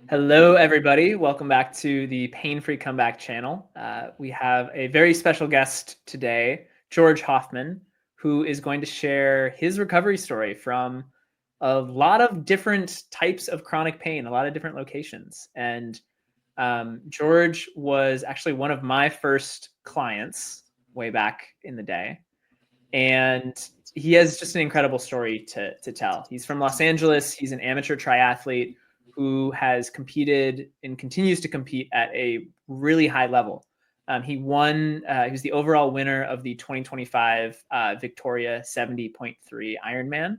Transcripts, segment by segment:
Hello, everybody. Welcome back to the Pain-Free Comeback channel. We have a very special guest today, George Hoffman, who is going to share his recovery story from a lot of different types of chronic pain, a lot of different locations. And George was actually one of my first clients way back in the day. And he has just an incredible story to tell. He's from Los Angeles. He's an amateur triathlete who has competed and continues to compete at a really high level. He won, he was the overall winner of the 2025 Victoria 70.3 Ironman.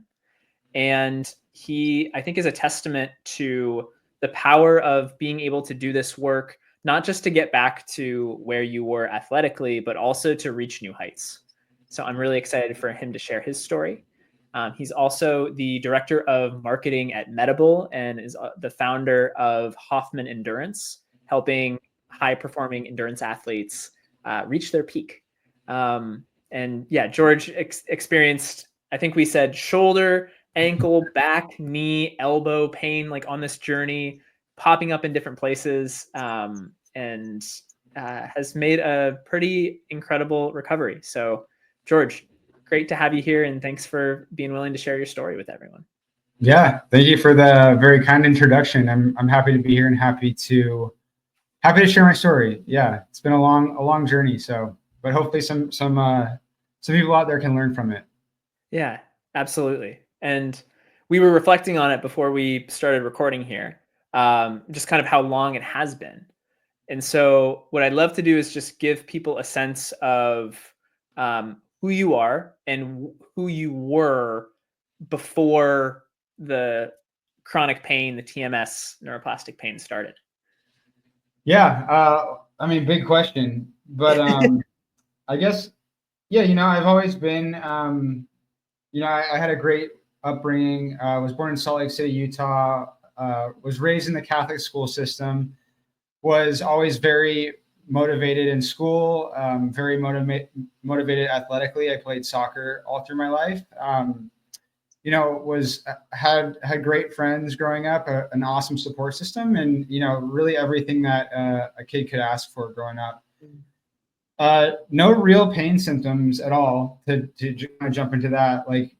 And he, I think, is a testament to the power of being able to do this work, not just to get back to where you were athletically, but also to reach new heights. So I'm really excited for him to share his story. He's also the director of marketing at Medable and is the founder of Hoffman Endurance, helping high-performing endurance athletes reach their peak. And yeah, George experienced, I think we said, shoulder, ankle, back, knee, elbow pain, like on this journey, popping up in different places, and has made a pretty incredible recovery. So George, great to have you here, and thanks for being willing to share your story with everyone. Yeah, thank you for the very kind introduction. I'm happy to be here and happy to share my story. Yeah, it's been a long journey. So, but hopefully some people out there can learn from it. Yeah, absolutely. And we were reflecting on it before we started recording here, just kind of how long it has been. And so what I'd love to do is just give people a sense of who you are and who you were before the chronic pain, the TMS, neuroplastic pain started. Yeah, I mean, big question, but I guess, yeah, I've always been, I had a great upbringing. I was born in Salt Lake City, Utah, was raised in the Catholic school system, was always very motivated in school, very motivated athletically. I played soccer all through my life. Had great friends growing up, an awesome support system, and really everything that a kid could ask for growing up. No real pain symptoms at all. To kind of jump into that, like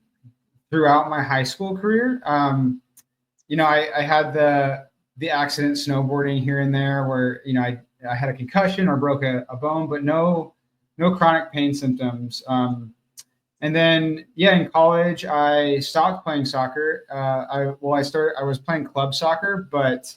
throughout my high school career, I had the accident snowboarding here and there where I had a concussion or broke a bone, but no chronic pain symptoms. And then, in college, I stopped playing soccer. I was playing club soccer, but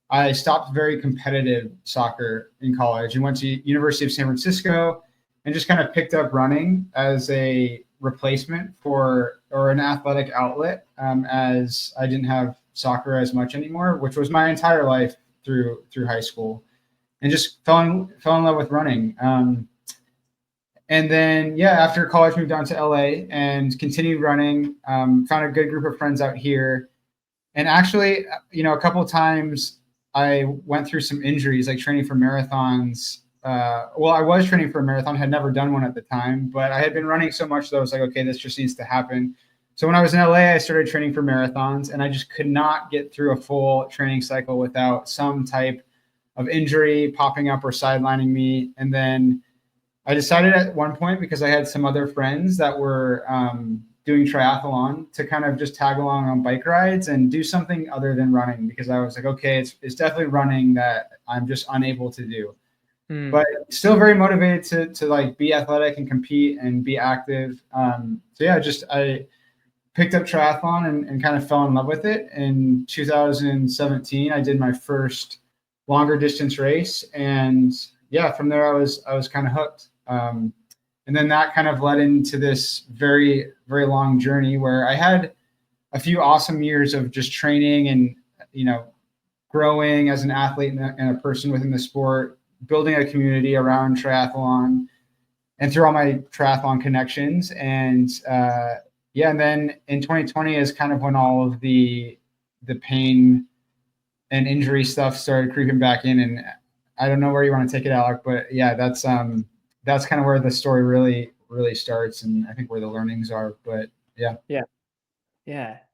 I stopped very competitive soccer in college and went to University of San Francisco and just kind of picked up running as a replacement or an athletic outlet, as I didn't have soccer as much anymore, which was my entire life through high school, and just fell in love with running. And then, after college, moved down to LA and continued running. Found a good group of friends out here. And actually, a couple of times I went through some injuries, like training for marathons. I was training for a marathon, had never done one at the time, but I had been running so much that I was like, okay, this just needs to happen. So when I was in LA, I started training for marathons, and I just could not get through a full training cycle without some type of injury popping up or sidelining me. And then I decided at one point, because I had some other friends that were doing triathlon, to kind of just tag along on bike rides and do something other than running, because I was like, okay, it's definitely running that I'm just unable to do. But still very motivated to like be athletic and compete and be active. I picked up triathlon and kind of fell in love with it. In 2017, I did my first longer distance race, and from there I was kind of hooked. And then that kind of led into this very, very long journey where I had a few awesome years of just training and, growing as an athlete and a person within the sport, building a community around triathlon and through all my triathlon connections. And, and then in 2020 is kind of when all of the pain and injury stuff started creeping back in. And I don't know where you want to take it, Alec, but that's kind of where the story really starts, and I think where the learnings are. But yeah.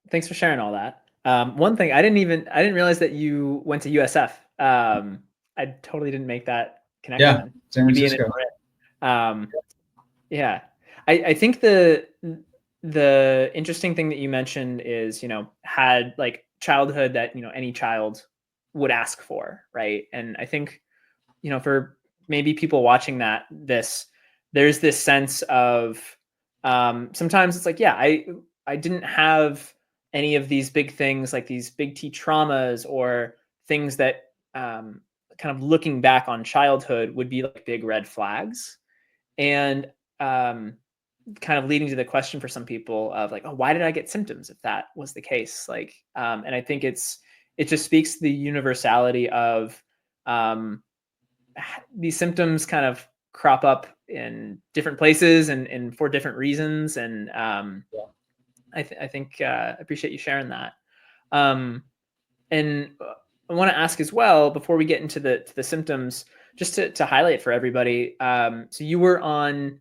Thanks for sharing all that. One thing I didn't realize that you went to USF. I totally didn't make that Yeah, connection. San You being a Francisco. Brit. Yeah, I think the interesting thing that you mentioned is, had like childhood that, any child would ask for, right? And I think, for maybe people watching there's this sense of, sometimes it's like, yeah, I didn't have any of these big things, like these big T traumas or things that, kind of looking back on childhood would be like big red flags. And, kind of leading to the question for some people of like, oh, why did I get symptoms if that was the case? Like, and I think it just speaks to the universality of, these symptoms kind of crop up in different places and for different reasons. And, I think, I appreciate you sharing that. Um, and I want to ask as well, before we get into the symptoms, just to highlight for everybody. So you were on,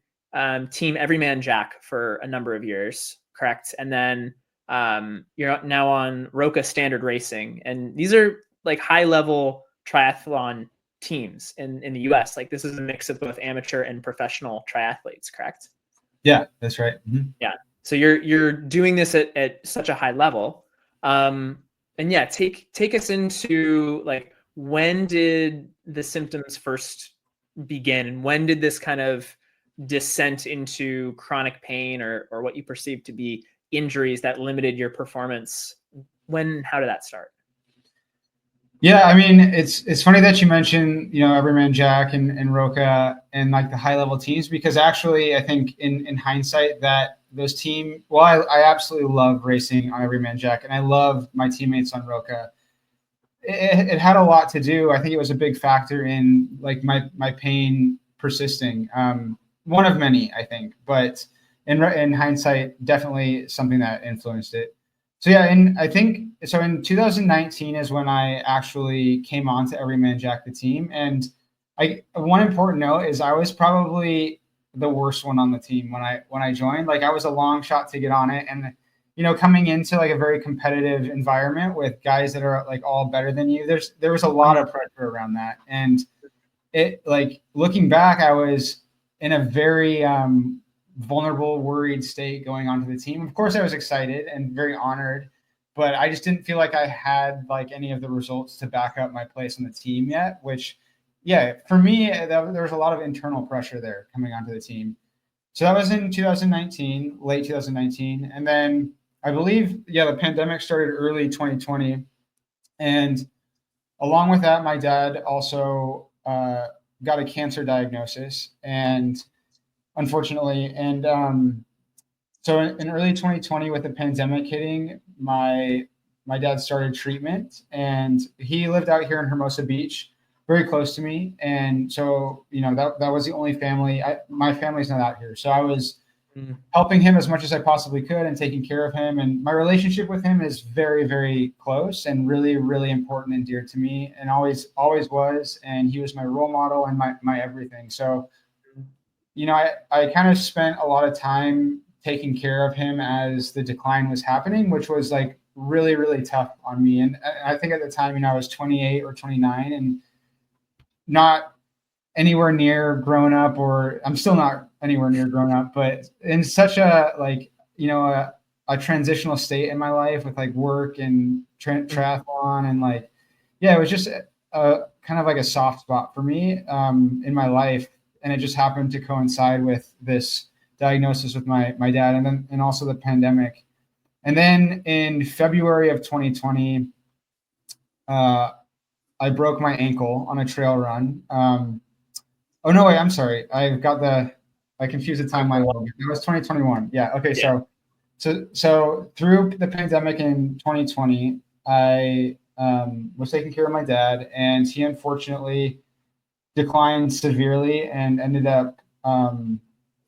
Team Everyman Jack for a number of years, correct? And then, you're now on Roca Standard Racing, and these are like high level triathlon teams in the US. Like, this is a mix of both amateur and professional triathletes, correct? Yeah, that's right. Yeah. So you're doing this at such a high level. And yeah, take us into like, when did the symptoms first begin, and when did this kind of descent into chronic pain or what you perceive to be injuries that limited your performance? How did that start? Yeah, I mean, it's funny that you mentioned, Everyman Jack and Roca and like the high level teams, because actually I think in hindsight that those I absolutely love racing on Everyman Jack, and I love my teammates on Roca. It had a lot to do. I think it was a big factor in like my pain persisting. One of many, I think, but in hindsight, definitely something that influenced it. So yeah, and I think so. In 2019 is when I actually came on to Everyman Jack the team, and one important note is I was probably the worst one on the team when I joined. Like, I was a long shot to get on it, and coming into like a very competitive environment with guys that are like all better than you, there was a lot of pressure around that, and it, like, looking back, I was in a very vulnerable, worried state going onto the team. Of course, I was excited and very honored, but I just didn't feel like I had like any of the results to back up my place on the team yet. Which, yeah, for me, there was a lot of internal pressure there coming onto the team. So that was in 2019, late 2019, and then I believe, yeah, the pandemic started early 2020, and along with that, my dad also got a cancer diagnosis, and unfortunately, and so in early 2020, with the pandemic hitting, my dad started treatment, and he lived out here in Hermosa Beach, very close to me, and so that was the only family. My family's not out here, so I was helping him as much as I possibly could and taking care of him. And my relationship with him is very, very close and really, really important and dear to me, and always was. And he was my role model and my everything. So, I kind of spent a lot of time taking care of him as the decline was happening, which was like really, really tough on me. And I think at the time, I was 28 or 29 and not anywhere near grown up, or I'm still not anywhere near grown up, but in such a like, a transitional state in my life with like work and triathlon, and like, yeah, it was just a kind of like a soft spot for me in my life. And it just happened to coincide with this diagnosis with my dad, and also the pandemic. And then in February of 2020, I broke my ankle on a trail run. Oh no, wait, I'm sorry. I confused the timeline a little bit. It was 2021. Yeah. Okay. Yeah. So through the pandemic in 2020, I was taking care of my dad, and he unfortunately declined severely and ended up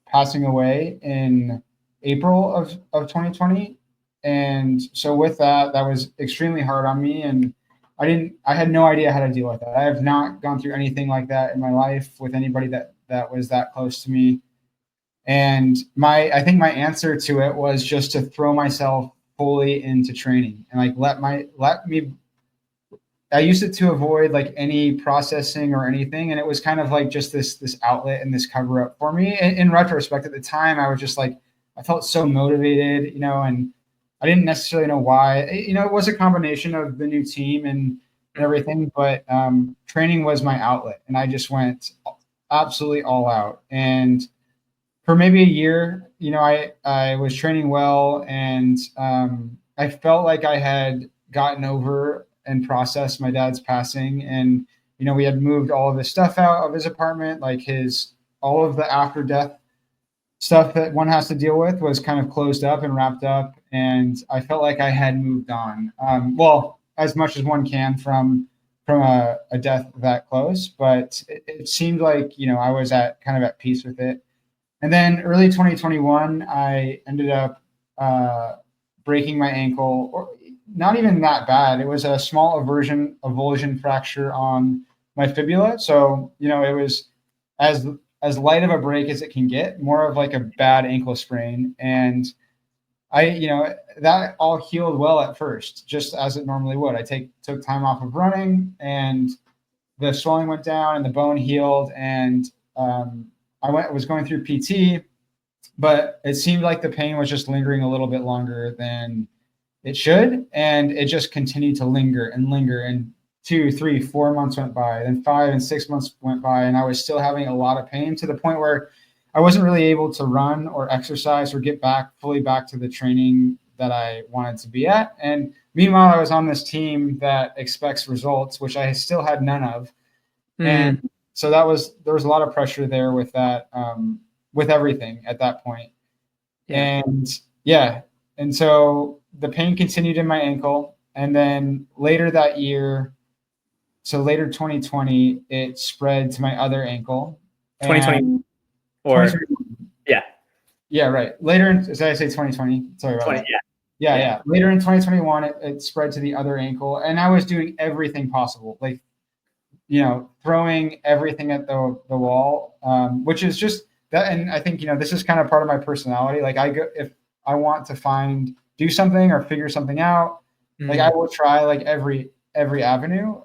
passing away in April of 2020. And so with that was extremely hard on me, and I had no idea how to deal with that. I have not gone through anything like that in my life with anybody that was that close to me. And I think my answer to it was just to throw myself fully into training and like let me. I used it to avoid like any processing or anything, and it was kind of like just this outlet and this cover up for me. In retrospect, at the time, I was just like I felt so motivated, and I didn't necessarily know why. It was a combination of the new team and everything, but training was my outlet, and I just went absolutely all out. And for maybe a year, I was training well, and I felt like I had gotten over and processed my dad's passing. And we had moved all of his stuff out of his apartment, like his all of the after death stuff that one has to deal with was kind of closed up and wrapped up, and I felt like I had moved on. Well, as much as one can from a death that close, but it seemed like I was at kind of at peace with it. And then early 2021, I ended up breaking my ankle, or not even that bad. It was a small avulsion fracture on my fibula. So, it was as light of a break as it can get, more of like a bad ankle sprain. And that all healed well at first, just as it normally would. I took time off of running, and the swelling went down and the bone healed. And I was going through PT, but it seemed like the pain was just lingering a little bit longer than it should. And it just continued to linger and linger. And 2, 3, 4 months went by, then 5 and 6 months went by, and I was still having a lot of pain to the point where I wasn't really able to run or exercise or get fully back to the training that I wanted to be at. And meanwhile, I was on this team that expects results, which I still had none of. And so there was a lot of pressure there with that, with everything at that point. Yeah. And so the pain continued in my ankle. And then later that year, so later 2020, it spread to my other ankle. 2020 or 2020. Yeah, right. Later, did I say 2020? Sorry about that. Yeah. Later in 2021, it spread to the other ankle, and I was doing everything possible, like throwing everything at the wall, which is just that. And I think this is kind of part of my personality. Like if I want to do something or figure something out, like I will try like every avenue,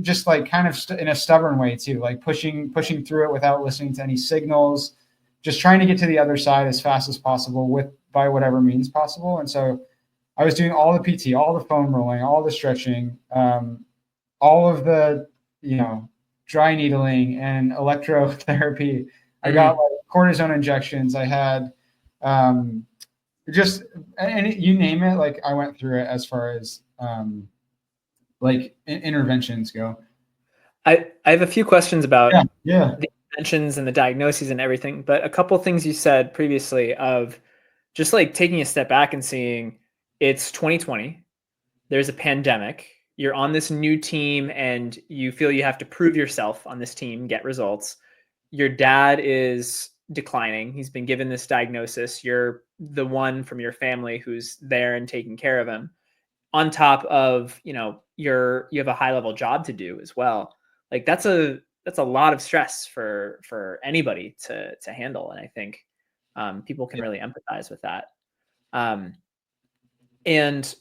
just like kind of in a stubborn way too, like pushing through it without listening to any signals, just trying to get to the other side as fast as possible by whatever means possible. And so I was doing all the PT, all the foam rolling, all the stretching, all of the dry needling and electrotherapy. I got like cortisone injections. I had just you name it. Like I went through it as far as like interventions go. I have a few questions about the interventions and the diagnoses and everything, but a couple things you said previously of just like taking a step back and seeing it's 2020, there's a pandemic, you're on this new team and you feel you have to prove yourself on this team, get results. Your dad is declining. He's been given this diagnosis. You're the one from your family who's there and taking care of him. On top of, you have a high level job to do as well. Like that's a lot of stress for anybody to handle. And I think people can really empathize with that. And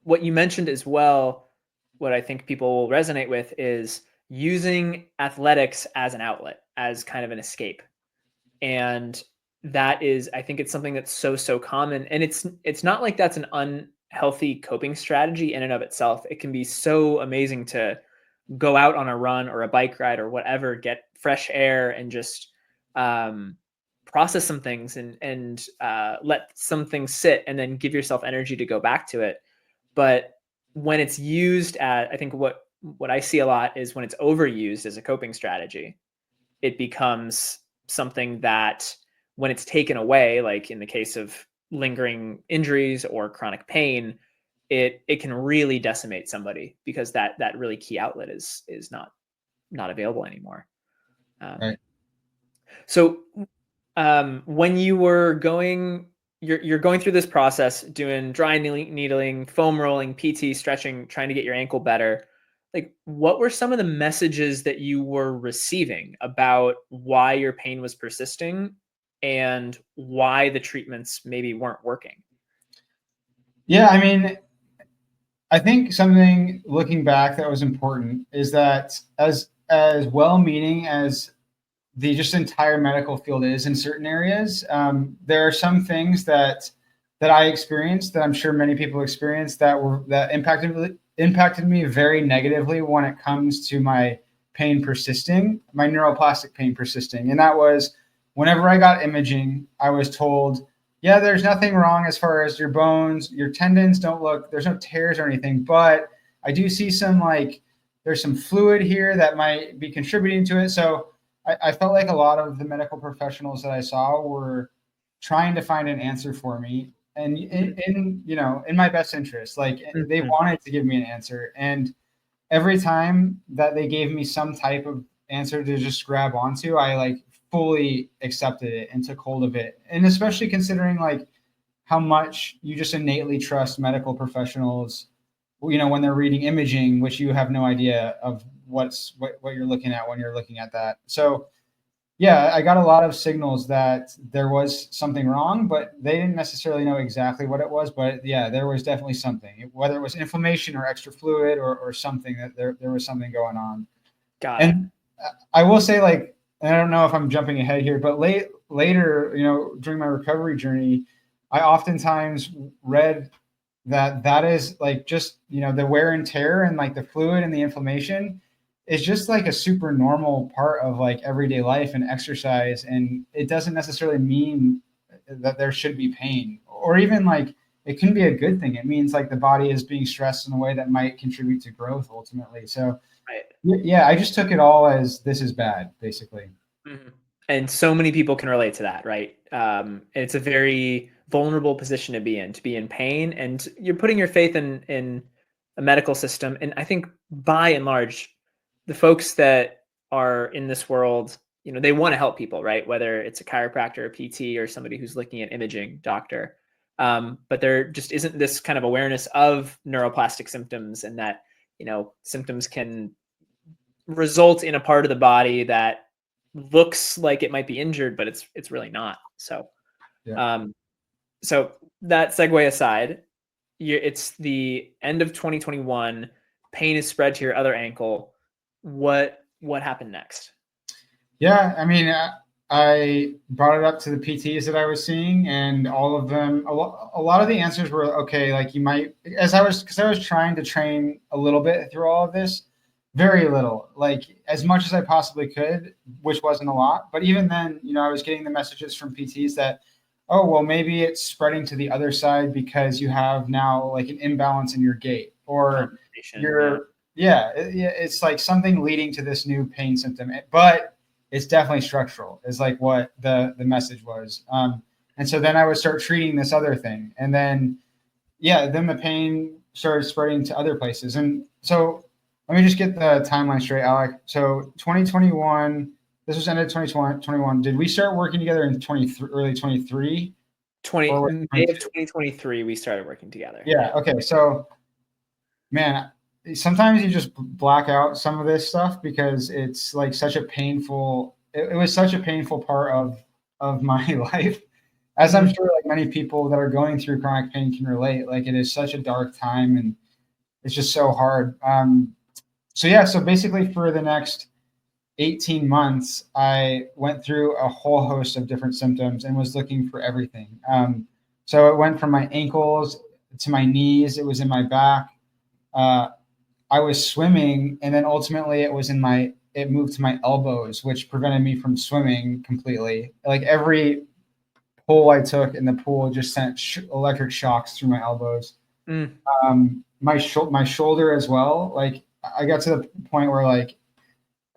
what you mentioned as well, what I think people will resonate with is using athletics as an outlet, as kind of an escape. And that is, I think it's something that's so common. And it's not like that's an unhealthy coping strategy in and of itself. It can be so amazing to go out on a run or a bike ride or whatever, get fresh air and just process some things and let some things sit and then give yourself energy to go back to it. But when it's used I think what I see a lot is when it's overused as a coping strategy, it becomes something that when it's taken away, like in the case of lingering injuries or chronic pain, it can really decimate somebody because that really key outlet is not available anymore. Right. So when you were you're going through this process, doing dry needling, foam rolling, PT, stretching, trying to get your ankle better. Like, what were some of the messages that you were receiving about why your pain was persisting and why the treatments maybe weren't working? Yeah, I mean, I think something looking back that was important is that as well-meaning as the just entire medical field is in certain areas, there are some things that I experienced that I'm sure many people experienced that impacted me very negatively when it comes to my pain persisting, my neuroplastic pain persisting, and that was whenever I got imaging, I was told, yeah, there's nothing wrong as far as your bones, your tendons don't look, there's no tears or anything, but I do see some there's some fluid here that might be contributing to it. So I felt like a lot of the medical professionals that I saw were trying to find an answer for me, and in my best interest. Like they Mhm. wanted to give me an answer, and every time that they gave me some type of answer to just grab onto, I fully accepted it and took hold of it. And especially considering how much you just innately trust medical professionals, when they're reading imaging, which you have no idea of what you're looking at when you're looking at that. So yeah, I got a lot of signals that there was something wrong, but they didn't necessarily know exactly what it was. But yeah, there was definitely something, whether it was inflammation or extra fluid or something, that there was something going on. Got it. And I will say, and I don't know if I'm jumping ahead here, but later, during my recovery journey, I oftentimes read that is just the wear and tear and the fluid and the inflammation is just a super normal part of everyday life and exercise, and it doesn't necessarily mean that there should be pain, or even it can be a good thing. It means the body is being stressed in a way that might contribute to growth ultimately. So Right. yeah, I just took it all as this is bad, basically. Mhm. And so many people can relate to that, right? It's a very vulnerable position to be in pain, and you're putting your faith in a medical system. And I think by and large, the folks that are in this world, they want to help people, right? Whether it's a chiropractor, a PT, or somebody who's looking at imaging doctor. But there just isn't this kind of awareness of neuroplastic symptoms, and that symptoms can result in a part of the body that looks like it might be injured, but it's really not. So, Yeah. um, so that segue aside, it's the end of 2021. Pain is spread to your other ankle. What happened next? Yeah, I mean, I brought it up to the PTs that I was seeing, and all of them, a lot of the answers were okay. Like you might, because I was trying to train a little bit through all of this, very little, like as much as I possibly could, which wasn't a lot. But even then, I was getting the messages from PTs that, oh, well, maybe it's spreading to the other side because you have now like an imbalance in your gait, or Confirmation, yeah. you're, yeah, it's like something leading to this new pain symptom, but it's definitely structural, is like what the message was. And so then I would start treating this other thing, and then then the pain started spreading to other places. And so let me just get the timeline straight, Alec. So 2021, this was ended 2021. Did we start working together in early 23? 20 Or May of 2023, we started working together. yeah. Okay. So man, sometimes you just black out some of this stuff because it's like such a painful, it was such a painful part of my life, as I'm Mhm. sure like many people that are going through chronic pain can relate. Like it is such a dark time, and it's just so hard. So yeah, so basically for the next 18 months, I went through a whole host of different symptoms and was looking for everything. So it went from my ankles to my knees, it was in my back. uh, I was swimming, and then ultimately it moved to my elbows, which prevented me from swimming completely. Like every pull I took in the pool just sent electric shocks through my elbows. Mm. My shoulder as well. Like I got to the point where like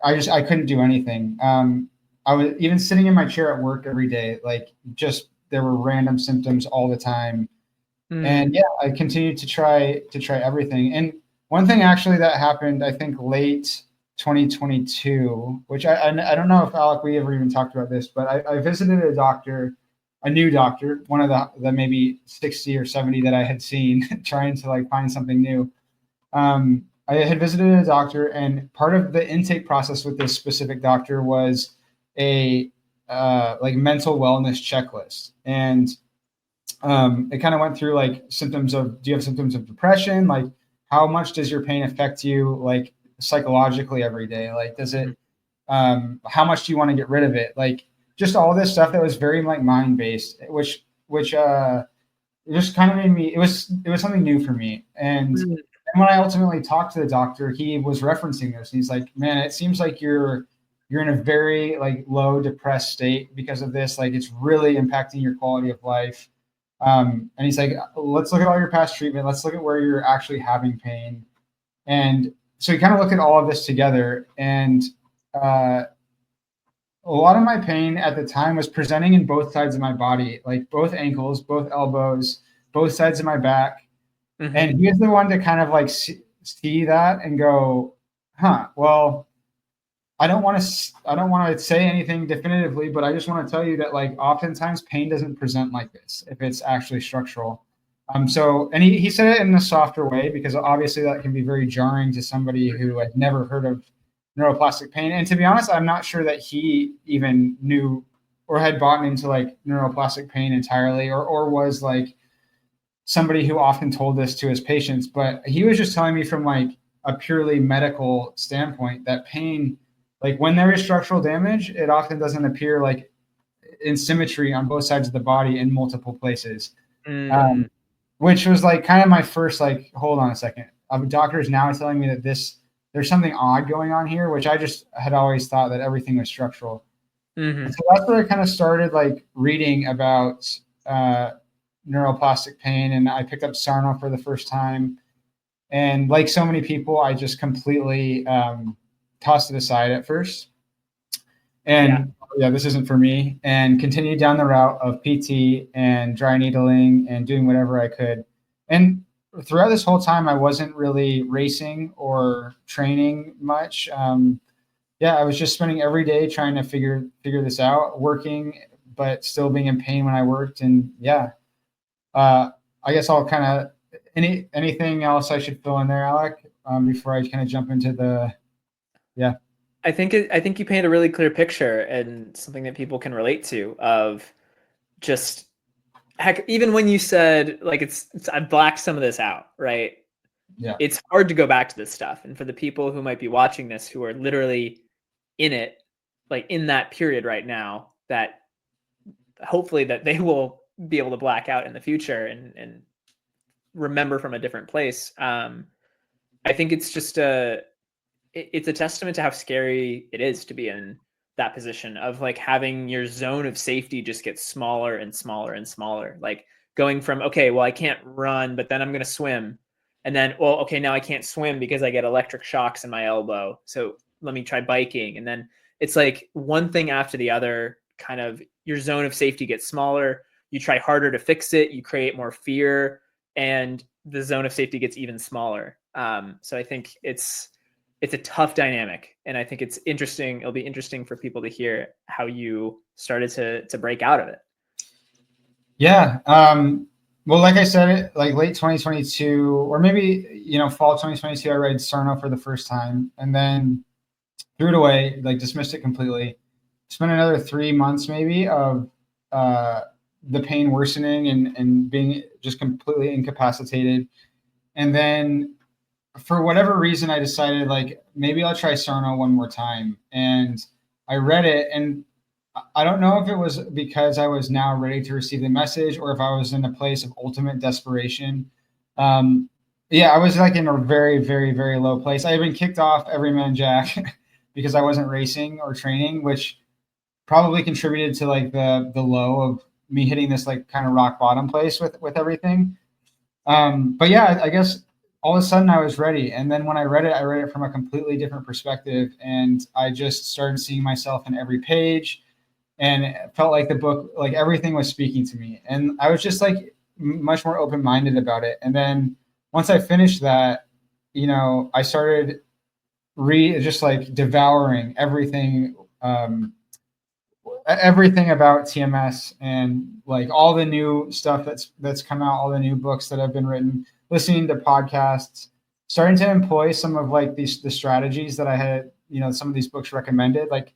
I couldn't do anything. I was even sitting in my chair at work every day. Like just there were random symptoms all the time. And Mm. yeah, I continued to try everything. And one thing actually that happened, I think late 2022, which I don't know if Alec we ever even talked about this, but I visited a doctor, a new doctor, one of the maybe 60 or 70 that I had seen, trying to like find something new. I had visited a doctor, and part of the intake process with this specific doctor was a like mental wellness checklist. And It kind of went through like symptoms of, do you have symptoms of depression? Like, how much does your pain affect you, like psychologically every day? Like, does it, how much do you want to get rid of it? Like, just all this stuff that was very like mind based, which it just kind of made me, it was something new for me. And when I ultimately talked to the doctor, he was referencing this. He's like, man, it seems like you're in a very like low depressed state because of this. Like, it's really impacting your quality of life. And he's like, let's look at all your past treatment. Let's look at where you're actually having pain. And so he kind of looked at all of this together. And a lot of my pain at the time was presenting in both sides of my body, like both ankles, both elbows, both sides of my back. And he was the one to kind of like see that and go, huh, well, I don't want to say anything definitively, but I just want to tell you that like oftentimes pain doesn't present like this if it's actually structural. So, and he said it in a softer way, because obviously that can be very jarring to somebody who had never heard of neuroplastic pain. And to be honest, I'm not sure that he even knew or had bought into like neuroplastic pain entirely, or was like somebody who often told this to his patients. But he was just telling me from like a purely medical standpoint that pain, like when there is structural damage, it often doesn't appear like in symmetry on both sides of the body in multiple places. Which was like kind of my first like, hold on a second. Doctors now telling me that there's something odd going on here, which I just had always thought that everything was structural. So that's where I kind of started like reading about neuroplastic pain, and I picked up Sarno for the first time. And like so many people, I just completely tossed it aside at first. And yeah, this isn't for me, and continued down the route of PT and dry needling and doing whatever I could. And throughout this whole time, I wasn't really racing or training much. I was just spending every day trying to figure this out, working, but still being in pain when I worked. And I guess I'll kind of, anything else I should fill in there, Alec, before I kind of jump into the, I think you paint a really clear picture, and something that people can relate to, of just, heck, even when you said like it's I blacked some of this out, right? Yeah. It's hard to go back to this stuff. And for the people who might be watching this, who are literally in it, like in that period right now, that hopefully that they will be able to black out in the future and remember from a different place. I think it's just it's a testament to how scary it is to be in that position of like having your zone of safety just get smaller and smaller and smaller. Like going from, okay, well, I can't run, but then I'm going to swim. And then, well, okay, now I can't swim because I get electric shocks in my elbow. So let me try biking. And then it's like one thing after the other, kind of your zone of safety gets smaller. You try harder to fix it. You create more fear, and the zone of safety gets even smaller. So I think it's a tough dynamic, and I think it's interesting. It'll be interesting for people to hear how you started to break out of it. Yeah. Well, like I said, like late 2022, or maybe, fall 2022, I read Sarno for the first time, and then threw it away, like dismissed it completely. Spent another 3 months maybe of the pain worsening and being just completely incapacitated. And then for whatever reason, I decided like maybe I'll try Sarno one more time. And I read it, and I don't know if it was because I was now ready to receive the message, or if I was in a place of ultimate desperation. I was like in a very, very, very low place. I had been kicked off Everyman Jack because I wasn't racing or training, which probably contributed to like the low of me hitting this like kind of rock bottom place with everything. But yeah, I guess all of a sudden I was ready. And then when I read it from a completely different perspective, and I just started seeing myself in every page, and it felt like the book, like everything was speaking to me. And I was just like much more open-minded about it. And then once I finished that, I started just like devouring everything about TMS, and like all the new stuff that's come out, all the new books that have been written, listening to podcasts, starting to employ some of like the strategies that I had, some of these books recommended. Like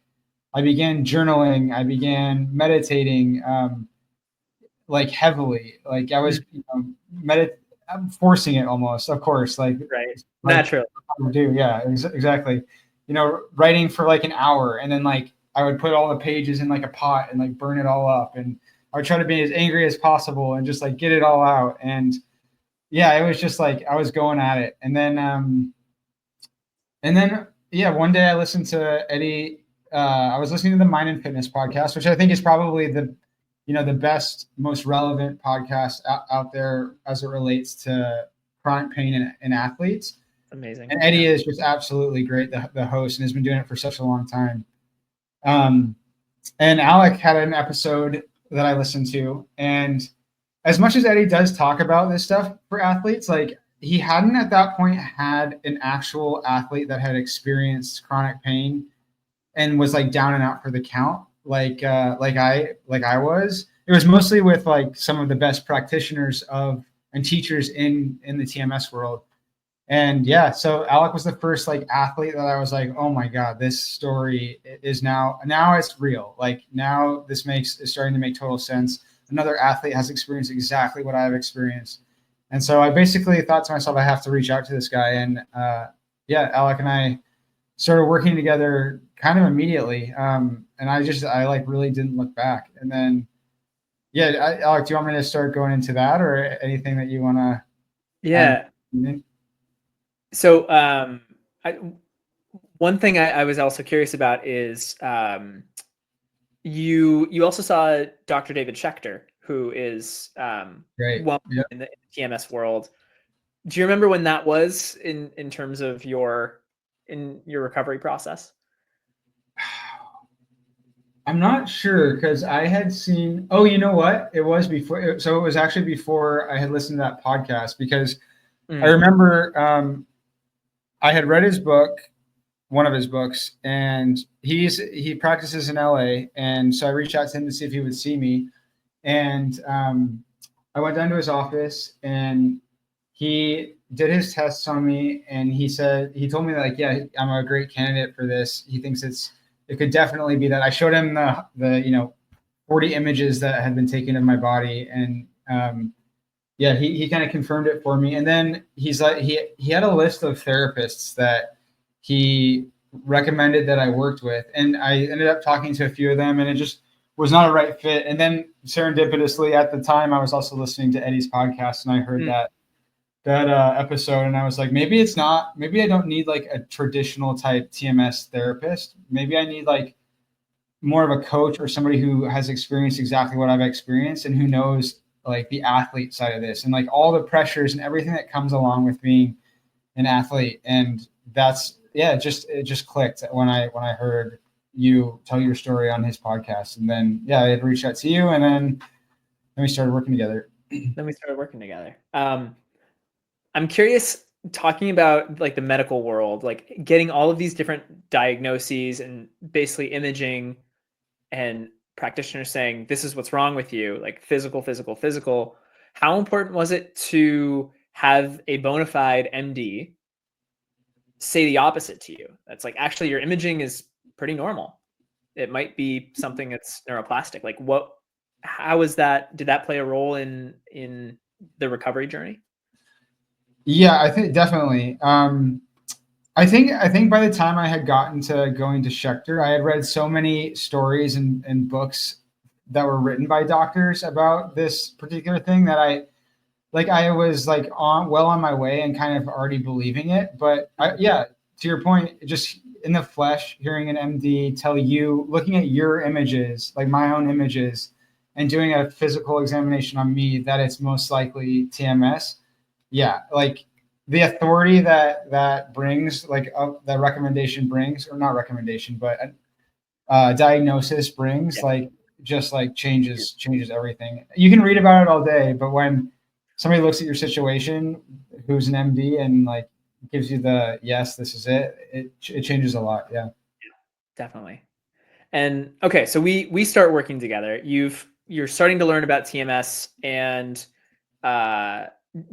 I began journaling, I began meditating, like heavily. Like I was, I'm forcing it almost, of course, Right. like Naturally. I would do. Yeah, exactly. Writing for like an hour, and then like I would put all the pages in like a pot and like burn it all up, and I would try to be as angry as possible and just like get it all out. And yeah, it was just like I was going at it. And then yeah, one day I listened to Eddie. I was listening to the Mind and Fitness podcast, which I think is probably the best, most relevant podcast out there as it relates to chronic pain in athletes. Amazing. And Eddie is just absolutely great, the host, and has been doing it for such a long time. Um, and Alec had an episode that I listened to, and as much as Eddie does talk about this stuff for athletes, like he hadn't at that point had an actual athlete that had experienced chronic pain and was like down and out for the count, like I was. It was mostly with like some of the best practitioners of and teachers in the TMS world. And yeah, so Alec was the first like athlete that I was like, oh my God, this story is now it's real. Like now is starting to make total sense. Another athlete has experienced exactly what I've experienced. And so I basically thought to myself, I have to reach out to this guy. And yeah, Alec and I started working together kind of immediately. And I like really didn't look back. And then, yeah, Alec, do you want me to start going into that or anything that you want to Yeah. add? So one thing I was also curious about is you also saw Dr. David Schechter, who is Great. well Yeah. in the TMS world. Do you remember when that was in terms of your recovery process? I'm not sure because I had seen. Oh, you know what? It was before. So it was actually before I had listened to that podcast because I remember I had read his book, one of his books, and he practices in LA, and so I reached out to him to see if he would see me, and I went down to his office and he did his tests on me, and he told me that like, yeah, I'm a great candidate for this. He thinks it could definitely be that. I showed him the 40 images that had been taken of my body, and yeah, he kind of confirmed it for me. And then he's like, he had a list of therapists that he recommended that I worked with, and I ended up talking to a few of them, and it just was not a right fit. And then serendipitously, at the time, I was also listening to Eddie's podcast, and I heard that episode, and I was like, maybe it's not. Maybe I don't need like a traditional type TMS therapist. Maybe I need like more of a coach or somebody who has experienced exactly what I've experienced and who knows like the athlete side of this and like all the pressures and everything that comes along with being an athlete. And that's it just clicked when I heard you tell your story on his podcast. And then yeah, I had reached out to you, and then we started working together. I'm curious, talking about like the medical world, like getting all of these different diagnoses and basically imaging and practitioners saying this is what's wrong with you, like physical. How important was it to have a bona fide MD say the opposite to you? That's like, actually, your imaging is pretty normal. It might be something that's neuroplastic. Like how is that? Did that play a role in the recovery journey? Yeah, I think definitely. I think by the time I had gotten to going to Schechter, I had read so many stories and books that were written by doctors about this particular thing that I was like on my way and kind of already believing it. But yeah, to your point, just in the flesh, hearing an MD tell you, looking at your images, like my own images, and doing a physical examination on me that it's most likely TMS. Yeah, like the authority that brings, like the recommendation brings, or not recommendation, but diagnosis brings, like just like changes everything. You can read about it all day, but when somebody looks at your situation, who's an MD, and like gives you the yes, this is it changes a lot. Yeah, Definitely. And okay, so we start working together. You're starting to learn about TMS and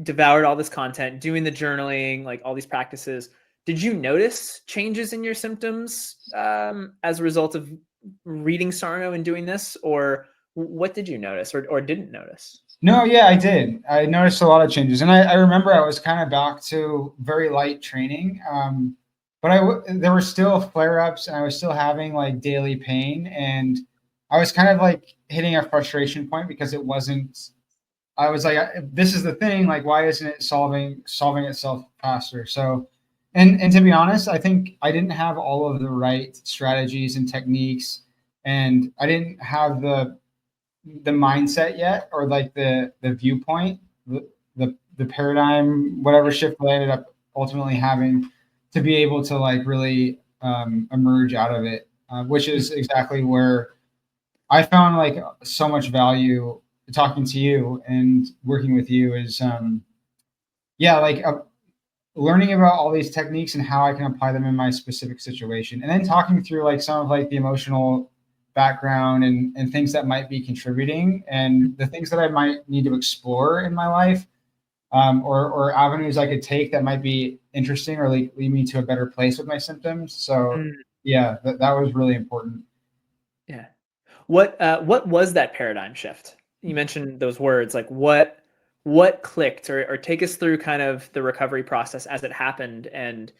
devoured all this content, doing the journaling, like all these practices. Did you notice changes in your symptoms as a result of reading Sarno and doing this, or What did you notice or didn't notice? No, yeah, I did. I noticed a lot of changes, and I remember I was kind of back to very light training, but there were still flare ups, and I was still having like daily pain, and I was kind of like hitting a frustration point because it wasn't. I was like, this is the thing. Like, why isn't it solving itself faster? So, and to be honest, I think I didn't have all of the right strategies and techniques, and I didn't have the mindset yet, or like the viewpoint, the paradigm, whatever shift that I ended up ultimately having to be able to like really emerge out of it, which is exactly where I found like so much value talking to you and working with you is yeah, like learning about all these techniques and how I can apply them in my specific situation, and then talking through like some of like the emotional background and things that might be contributing and the things that I might need to explore in my life, or avenues I could take that might be interesting or like lead me to a better place with my symptoms. So Mm, yeah, that was really important. yeah. What was that paradigm shift? You mentioned those words, like what clicked, or take us through kind of the recovery process as it happened, and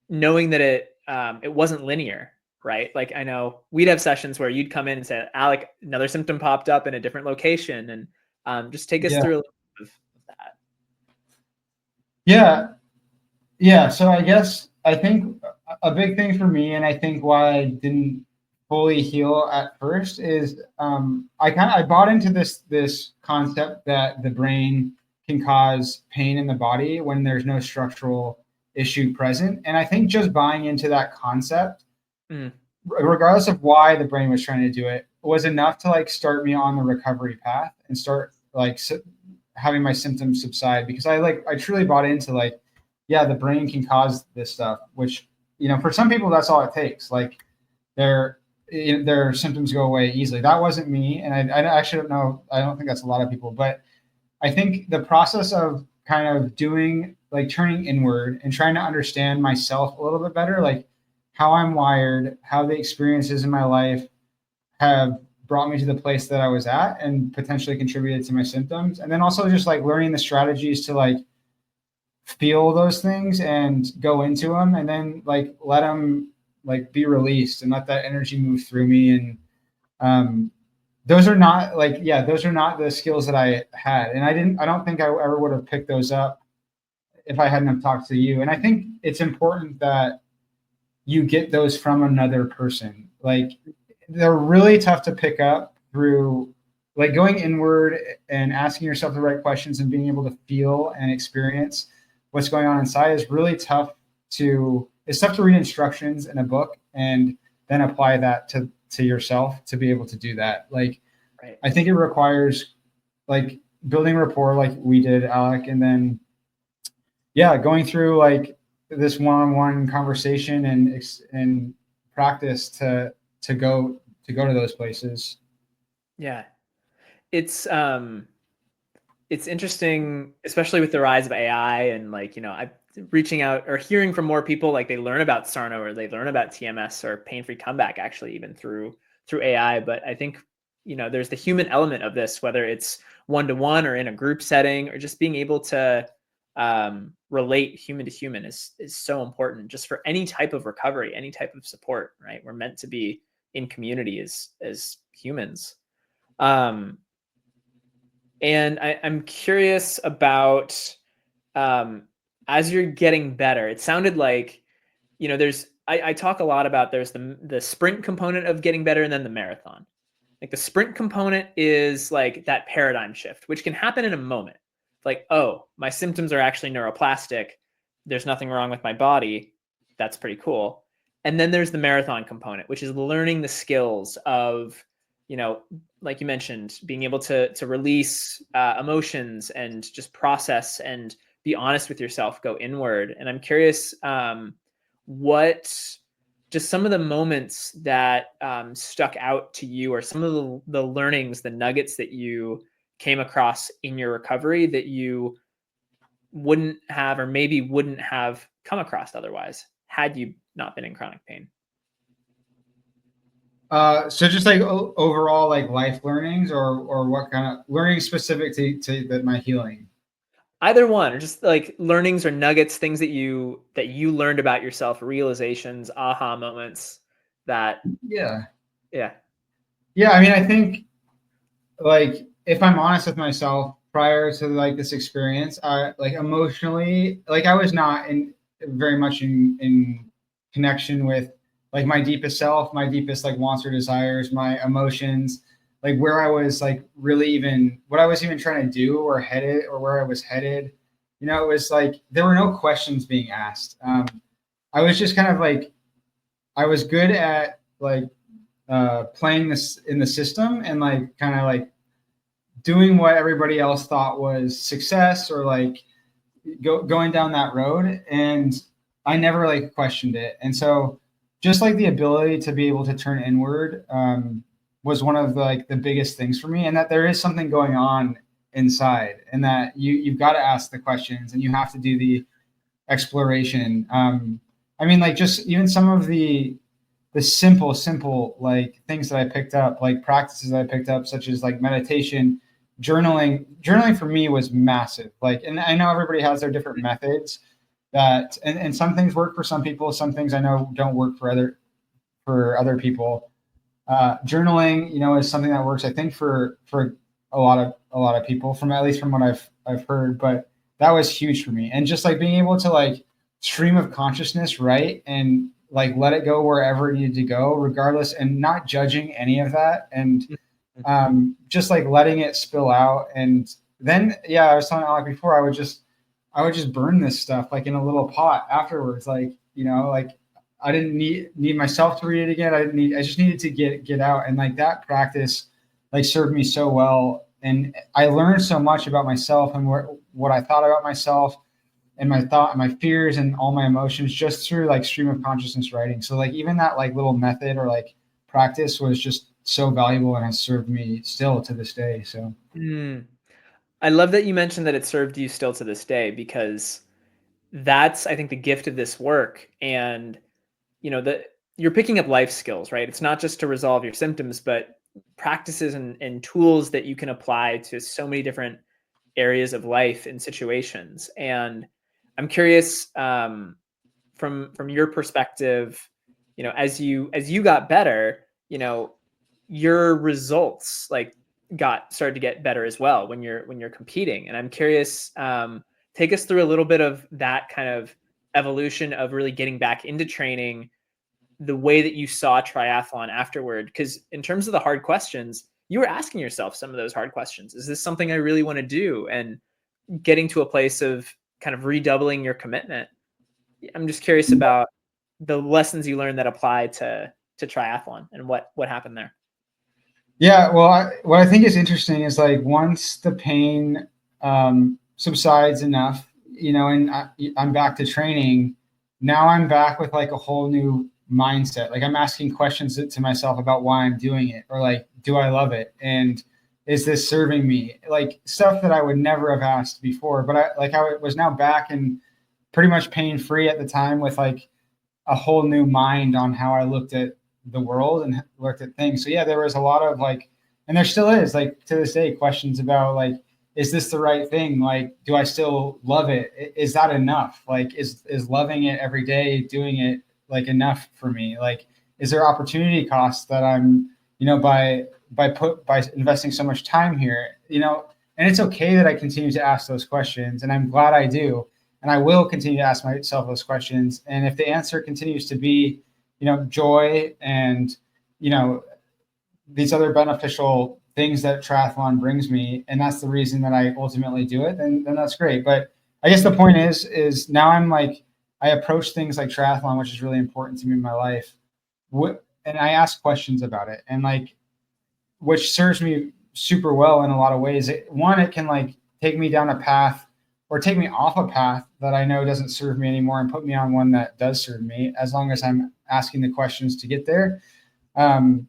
knowing that it wasn't linear, right? Like I know we'd have sessions where you'd come in and say, Alec, another symptom popped up in a different location, and just take us Yeah, through a little bit of that. yeah, yeah. So I guess I think a big thing for me, and I think why I didn't fully heal at first is I bought into this concept that the brain can cause pain in the body when there's no structural issue present, and I think just buying into that concept, Mm, regardless of why the brain was trying to do it, was enough to like start me on the recovery path and start like having my symptoms subside, because I truly bought into like, yeah, the brain can cause this stuff, which, for some people that's all it takes. Like their their symptoms go away easily. That wasn't me, and I actually don't know. I don't think that's a lot of people, but I think the process of kind of doing like turning inward and trying to understand myself a little bit better, like how I'm wired, how the experiences in my life have brought me to the place that I was at and potentially contributed to my symptoms. And then also just like learning the strategies to like feel those things and go into them, and then like let them like be released and let that energy move through me. And um, those are not like, yeah, those are not the skills that I had. And I don't think I ever would have picked those up if I hadn't have talked to you. And I think it's important that you get those from another person. Like they're really tough to pick up through like going inward and asking yourself the right questions and being able to feel and experience what's going on inside is really tough to it's tough to read instructions in a book and then apply that to yourself to be able to do that. Like right. I think it requires like building rapport like we did, Alec, and then yeah, going through like this one-on-one conversation and practice to go to those places. Yeah. It's it's interesting, especially with the rise of AI and like, I reaching out or hearing from more people, like they learn about Sarno or they learn about TMS or pain-free comeback actually even through AI. But I think, there's the human element of this, whether it's one-to-one or in a group setting or just being able to relate human to human is so important just for any type of recovery, any type of support, right? We're meant to be in community as humans. Um, and I'm curious about um, as you're getting better. It sounded like there's I talk a lot about there's the sprint component of getting better and then the marathon. Like the sprint component is like that paradigm shift, which can happen in a moment. Like, oh, my symptoms are actually neuroplastic. There's nothing wrong with my body. That's pretty cool. And then there's the marathon component, which is learning the skills of, you know, like you mentioned, being able to release emotions and just process and be honest with yourself, go inward. And I'm curious, what just some of the moments that stuck out to you, or some of the learnings, the nuggets that you came across in your recovery that you wouldn't have, or maybe wouldn't have come across otherwise had you not been in chronic pain. So just like overall like life learnings, or what kind of learning specific to my healing? Either one, or just like learnings or nuggets, things that you learned about yourself, realizations, aha moments that, Yeah. yeah. Yeah, I mean, I think like if I'm honest with myself, prior to like this experience, I like emotionally, like I was not in very much in connection with like my deepest self, my deepest like wants or desires, my emotions, like where I was like really even what I was even trying to do or headed or where I was headed. You know, it was like there were no questions being asked. I was just kind of like I was good at like playing this in the system and like kind of like doing what everybody else thought was success or like going down that road, and I never like questioned it. And so just like the ability to be able to turn inward was one of the, like the biggest things for me, and that there is something going on inside, and that you've got to ask the questions and you have to do the exploration. I mean, like just even some of the simple like things that I picked up, like practices that I picked up, such as like meditation, journaling. Journaling for me was massive. Like, and I know everybody has their different methods that, and some things work for some people. Some things I know don't work for other people. Journaling, you know, is something that works, I think, for a lot of people, from at least from what I've heard. But that was huge for me, and just like being able to like stream of consciousness, right, and like let it go wherever it needed to go, regardless, and not judging any of that, and just like letting it spill out. And then, yeah, I was telling Alec before, I would just burn this stuff like in a little pot afterwards, like you know, like I didn't need myself to read it again. I just needed to get out, and like that practice like served me so well, and I learned so much about myself and what I thought about myself and my fears and all my emotions just through like stream of consciousness writing. So like even that like little method or like practice was just so valuable and has served me still to this day. So Mm. I love that you mentioned that it served you still to this day, because that's, I think, the gift of this work. And that you're picking up life skills, right? It's not just to resolve your symptoms, but practices and tools that you can apply to so many different areas of life and situations. And I'm curious, from your perspective, as you got better, your results like got started to get better as well when you're competing. And I'm curious, take us through a little bit of that kind of evolution of really getting back into training, the way that you saw triathlon afterward. Because in terms of the hard questions, you were asking yourself some of those hard questions. Is this something I really want to do? And getting to a place of kind of redoubling your commitment. I'm just curious about the lessons you learned that apply to triathlon and what happened there. yeah, well, what I think is interesting is like once the pain subsides enough, you know, and I'm back to training. Now I'm back with like a whole new mindset. Like I'm asking questions to myself about why I'm doing it, or like, do I love it, and is this serving me? Like stuff that I would never have asked before. But I was now back and pretty much pain free at the time, with like a whole new mind on how I looked at the world and looked at things. So yeah, there was a lot of like, and there still is like to this day questions about like, is this the right thing? Like, do I still love it? Is that enough? Like, is loving it every day, doing it like enough for me? Like, is there opportunity costs that I'm, you know, by investing so much time here, you know? And it's okay that I continue to ask those questions, and I'm glad I do, and I will continue to ask myself those questions. And if the answer continues to be, you know, joy and, you know, these other beneficial things that triathlon brings me, and that's the reason that I ultimately do it, then that's great. But I guess the point is now I'm like, I approach things like triathlon, which is really important to me in my life. And I ask questions about it, and like, which serves me super well in a lot of ways. It can like take me down a path or take me off a path that I know doesn't serve me anymore and put me on one that does serve me, as long as I'm asking the questions to get there. Um,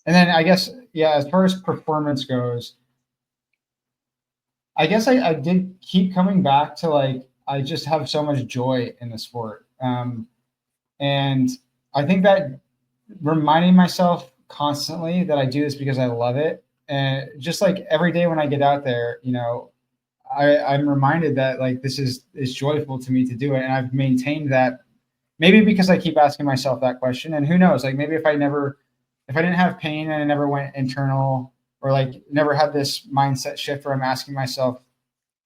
and then I guess, yeah, as far as performance goes, I guess I did keep coming back to like, I just have so much joy in the sport. And I think that reminding myself constantly that I do this because I love it. And just like every day when I get out there, I'm reminded that like this is joyful to me to do it. And I've maintained that maybe because I keep asking myself that question. And who knows, like maybe if I didn't have pain and I never went internal or like never had this mindset shift where I'm asking myself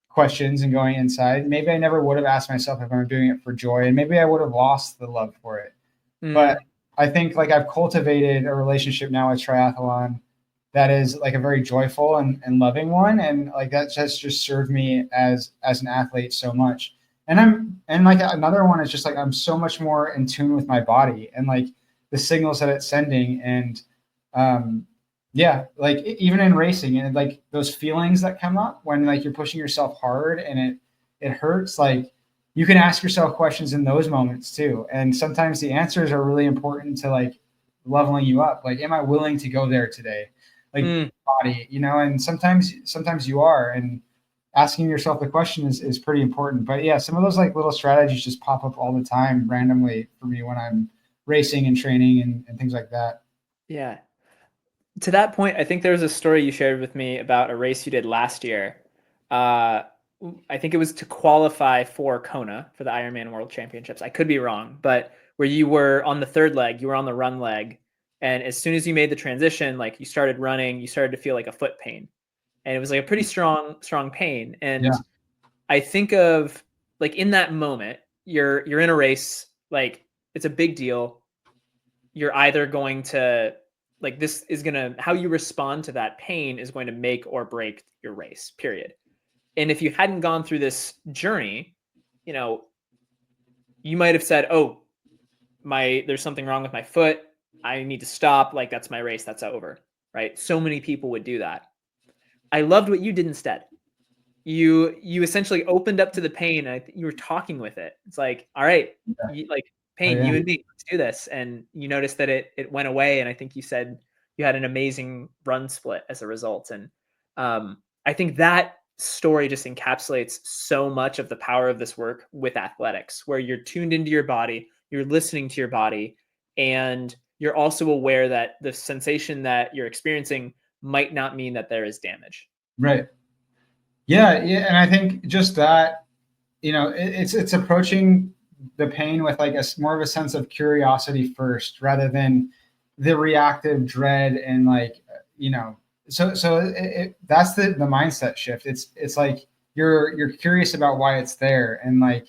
questions and going inside, maybe I never would have asked myself if I'm doing it for joy. And maybe I would have lost the love for it. But Mm, I think like I've cultivated a relationship now with triathlon that is like a very joyful and loving one. And like that just served me as an athlete so much. And like another one is just like I'm so much more in tune with my body and like the signals that it's sending. And um yeah, like even in racing and like those feelings that come up when like you're pushing yourself hard and it hurts, like you can ask yourself questions in those moments too. And sometimes the answers are really important to like leveling you up. Like, am I willing to go there today? Like mm. body, and sometimes you are. And asking yourself the question is pretty important. But yeah, some of those like little strategies just pop up all the time randomly for me when I'm racing and training and things like that. Yeah. To that point, I think there was a story you shared with me about a race you did last year. Uh, I think it was to qualify for Kona for the Ironman World Championships. I could be wrong, but where you were on the third leg, you were on the run leg, and as soon as you made the transition, like you started running, you started to feel like a foot pain, and it was like a pretty strong pain. Yeah. And I think of like in that moment, you're in a race, like it's a big deal. You're either going to like this is going to how you respond to that pain is going to make or break your race, period. And if you hadn't gone through this journey, you know, you might have said, "Oh, my there's something wrong with my foot. I need to stop. Like that's my race. That's over." Right? So many people would do that. I loved what you did instead. You essentially opened up to the pain and you were talking with it. It's like, all right, like Oh pain, yeah. you and me, let's do this. And you noticed that it went away. And I think you said you had an amazing run split as a result. And I think that story just encapsulates so much of the power of this work with athletics, where you're tuned into your body, you're listening to your body, and you're also aware that the sensation that you're experiencing might not mean that there is damage. Right. Yeah, yeah, and I think just that, it's approaching the pain with like more of a sense of curiosity first, rather than the reactive dread and like, that's the mindset shift. It's like you're curious about why it's there, and like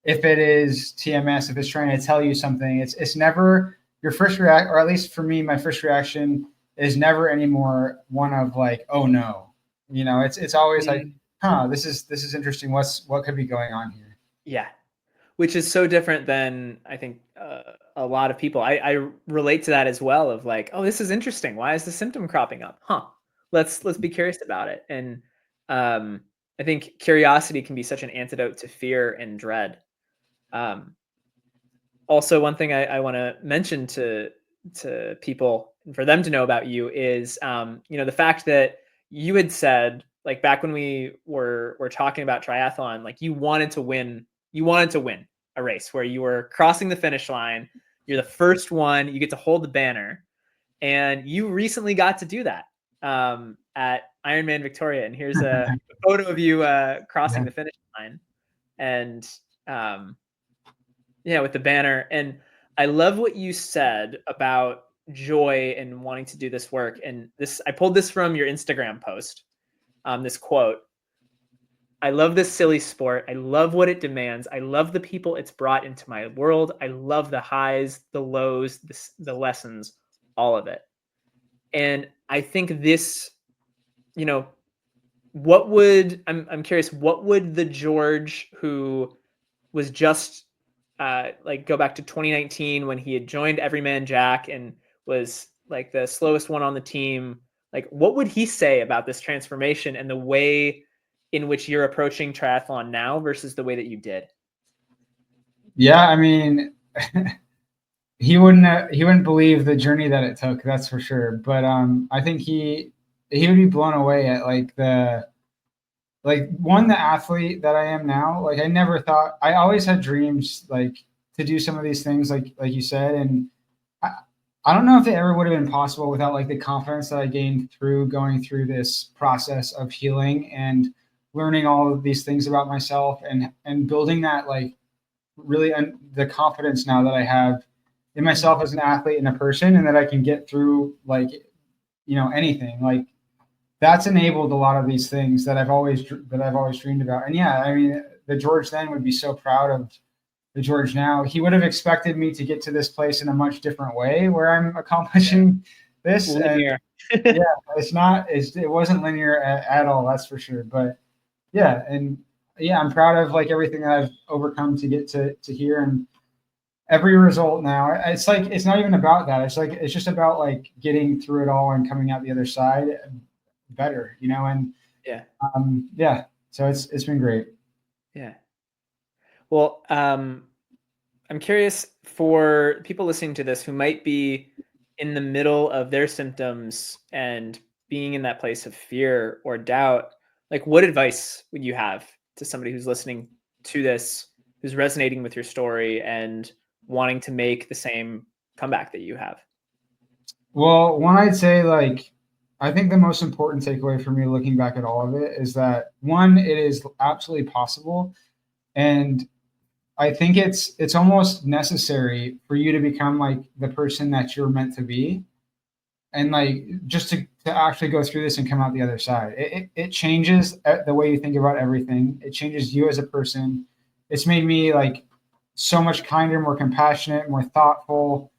if it is TMS, if it's trying to tell you something, it's never your first react, or at least for me, my first reaction is never anymore one of like, oh no, it's always like, Mm. this is interesting. What could be going on here? Yeah, which is so different than I think a lot of people. I relate to that as well. Of like, oh, this is interesting. Why is the symptom cropping up? Huh? Let's be curious about it. And um, I think curiosity can be such an antidote to fear and dread. Um, Also, one thing I want to mention to people and for them to know about you is the fact that you had said like back when we were talking about triathlon, like you wanted to win a race where you were crossing the finish line, you're the first one, you get to hold the banner, and you recently got to do that at Ironman Victoria. And here's a photo of you crossing Yeah. the finish line, and um, yeah, with the banner. And I love what you said about joy and wanting to do this work. And this, I pulled this from your Instagram post. This quote: "I love this silly sport. I love what it demands. I love the people it's brought into my world. I love the highs, the lows, the lessons, all of it." And I think this, you know, I'm curious, what would the George who was just like go back to 2019 when he had joined Everyman Jack and was like the slowest one on the team. Like, what would he say about this transformation and the way in which you're approaching triathlon now versus the way that you did? Yeah, I mean, he wouldn't believe the journey that it took, that's for sure. But I think he would be blown away at like the athlete that I am now. Like I never thought, I always had dreams like to do some of these things like you said. And I don't know if it ever would have been possible without like the confidence that I gained through going through this process of healing and learning all of these things about myself and building that like really the confidence now that I have in myself as an athlete and a person, and that I can get through like anything like that's enabled a lot of these things that I've always dreamed about. And yeah, I mean, the George then would be so proud of the George now. He would have expected me to get to this place in a much different way where I'm accomplishing this. And Linear. yeah, it wasn't linear at all, that's for sure. But yeah, and yeah, I'm proud of like everything that I've overcome to get to here, and every result now. It's like it's not even about that. It's just about like getting through it all and coming out the other side better, and Yeah. yeah. So it's been great. Yeah. Well, I'm curious for people listening to this who might be in the middle of their symptoms and being in that place of fear or doubt, like what advice would you have to somebody who's listening to this, who's resonating with your story and wanting to make the same comeback that you have? Well, one I'd say like I think the most important takeaway for me looking back at all of it is that one, it is absolutely possible, and I think it's almost necessary for you to become like the person that you're meant to be, and like just to actually go through this and come out the other side. It changes the way you think about everything. It changes you as a person. It's made me like so much kinder, more compassionate, more thoughtful,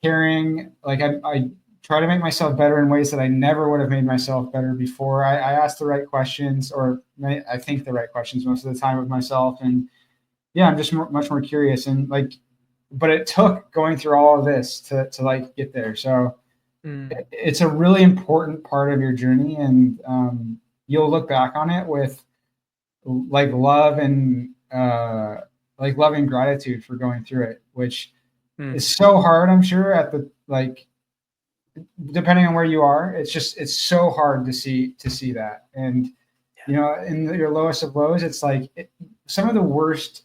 caring. Like I try to make myself better in ways that I never would have made myself better before. I ask the right questions, or I think the right questions most of the time with myself. And yeah, I'm just much more curious, and like, but it took going through all of this to like get there. So Mm, it's a really important part of your journey, and you'll look back on it with like love and like love and gratitude for going through it, which mm, is so hard. I'm sure at the like depending on where you are, it's so hard to see that. And in your lowest of lows, it's like some of the worst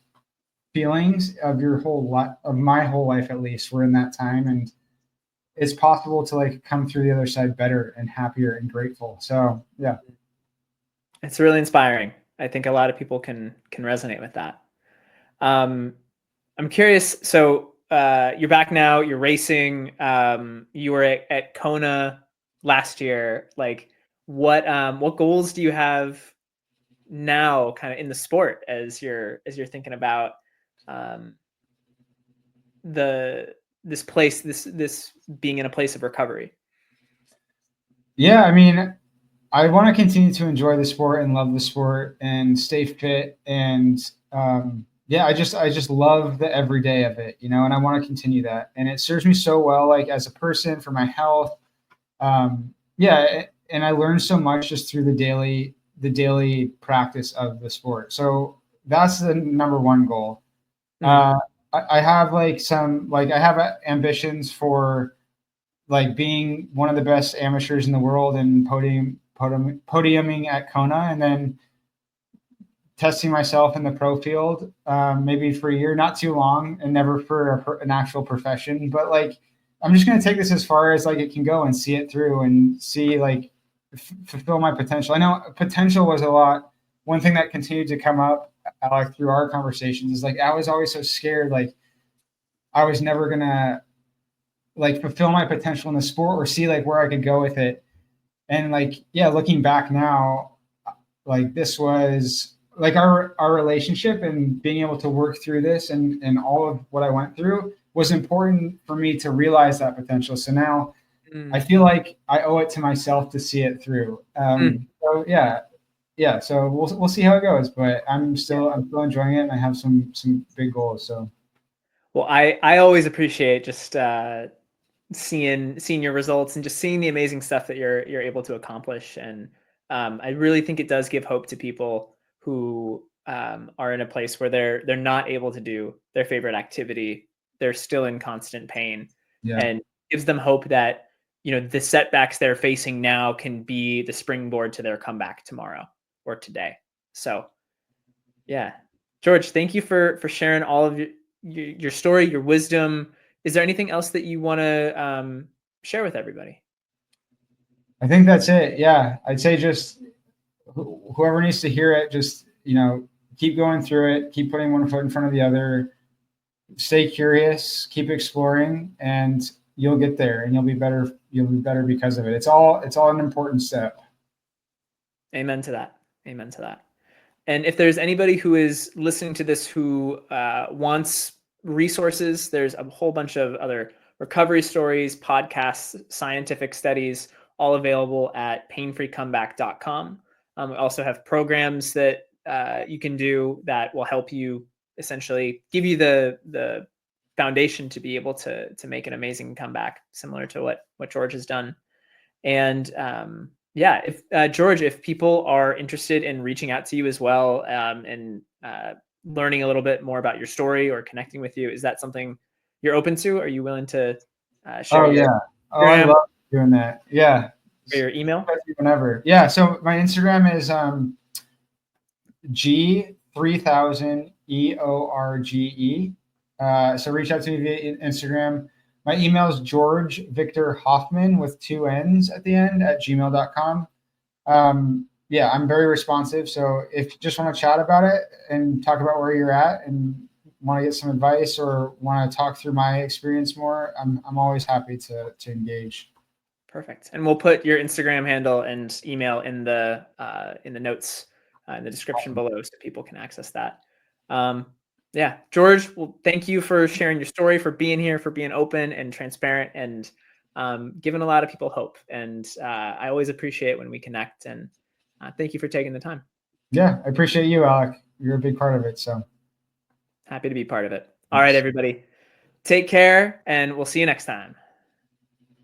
feelings of your whole life, of my whole life at least, were in that time. And it's possible to like come through the other side better and happier and grateful. So yeah. it's really inspiring. I think a lot of people can resonate with that. Um, I'm curious. So you're back now. You're racing. You were at Kona last year. Like, what goals do you have now, kind of in the sport, as you're thinking about um, the this place, this being in a place of recovery? Yeah, I mean, I want to continue to enjoy the sport and love the sport and stay fit, and yeah, I just love the everyday of it, and I want to continue that, and it serves me so well, like as a person, for my health. Yeah, and I learned so much just through the daily practice of the sport. So that's the number one goal. Mm, Uh, I have I have ambitions for like being one of the best amateurs in the world and podiuming at Kona, and then testing myself in the pro field, maybe for a year, not too long, and never for an actual profession. But like, I'm just going to take this as far as like it can go and see it through and see like fulfill my potential. I know potential was a lot. One thing that continued to come up, Alec, through our conversations is like I was always so scared, like I was never gonna like fulfill my potential in the sport or see like where I could go with it. And like, yeah, looking back now, like this was like our relationship and being able to work through this and all of what I went through was important for me to realize that potential. So now I mm, feel like I owe it to myself to see it through. mm. So yeah. So we'll see how it goes, but I'm still enjoying it, and I have some big goals. So Well, I always appreciate just seeing your results and just seeing the amazing stuff that you're able to accomplish. And I really think it does give hope to people who are in a place where they're not able to do their favorite activity. They're still in constant pain, yeah. and gives them hope that the setbacks they're facing now can be the springboard to their comeback tomorrow or today. So yeah, George, thank you for sharing all of your story, your wisdom. Is there anything else that you want to share with everybody? I think that's it. Yeah. I'd say just whoever needs to hear it, just, keep going through it, keep putting one foot in front of the other, stay curious, keep exploring, and you'll get there and you'll be better. You'll be better because of it. It's all an important step. Amen to that. Amen to that. And if there's anybody who is listening to this who wants resources, there's a whole bunch of other recovery stories, podcasts, scientific studies, all available at painfreecomeback.com. We also have programs that you can do that will help you essentially give you the foundation to be able to make an amazing comeback, similar to what George has done. And yeah, if George, if people are interested in reaching out to you as well and learning a little bit more about your story or connecting with you, is that something you're open to? Are you willing to share your Oh, I love doing that. Yeah. Or your email? Whenever. Yeah. So my Instagram is G3000EORGE. So reach out to me via Instagram. My email is George Victor Hoffman with 2 N's at the end at gmail.com. Yeah, I'm very responsive. So if you just want to chat about it and talk about where you're at and want to get some advice or want to talk through my experience more, I'm always happy to engage. Perfect. And we'll put your Instagram handle and email in the notes in the description below so people can access that. Yeah, George, well, thank you for sharing your story, for being here, for being open and transparent, and giving a lot of people hope. And I always appreciate when we connect. And thank you for taking the time. Yeah, I appreciate you, Alec. You're a big part of it. So happy to be part of it. All right, everybody. Take care, and we'll see you next time.